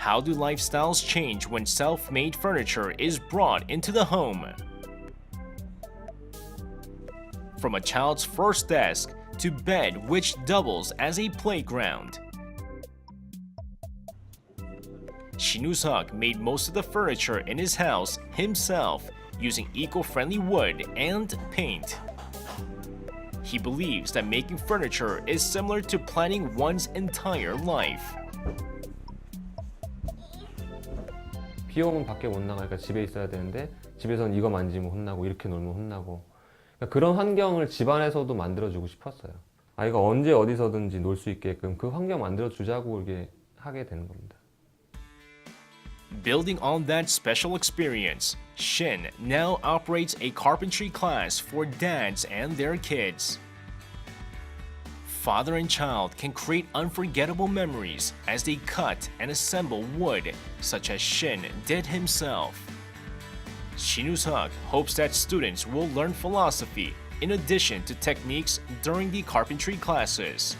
How do lifestyles change when self-made furniture is brought into the home? From a child's first desk to bed which doubles as a playground. Shinusuk made most of the furniture in his house himself using eco-friendly wood and paint. He believes that making furniture is similar to planning one's entire life. 비 오면 밖에 못 나가니까 집에 있어야 되는데 집에서는 이거 만지면 혼나고 이렇게 놀면 혼나고 그러니까 그런 환경을 집안에서도 만들어주고 싶었어요. 아이가 언제 어디서든지 놀 수 있게끔 그 환경 만들어주자고 이렇게 하게 되는 겁니다. Building on that special experience, Shin now operates a carpentry class for dads and their kids. Father and child can create unforgettable memories as they cut and assemble wood, such as Shin did himself. Shinusuk hopes that students will learn philosophy in addition to techniques during the carpentry classes.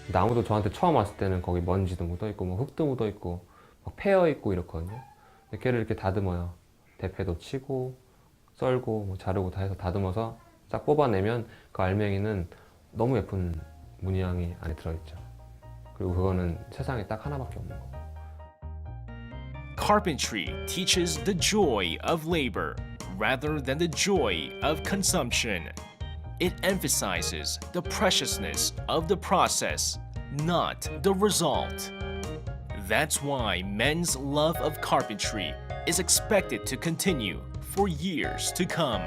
나무도 저한테 처음 왔을 때는 거기 먼지도 묻어있고 뭐 흙도 묻어있고 막 패여있고 이렇거든요. 근데 걔를 이렇게 다듬어요. 대패도 치고 썰고 뭐 자르고 다 해서 다듬어서 딱 뽑아내면 그 알맹이는 너무 예쁜 무늬양이 안에 들어있죠. 그리고 그거는 세상에 딱 하나밖에 없는 거고. Carpentry teaches the joy of labor rather than the joy of consumption. It emphasizes the preciousness of the process, not the result. That's why men's love of carpentry is expected to continue for years to come.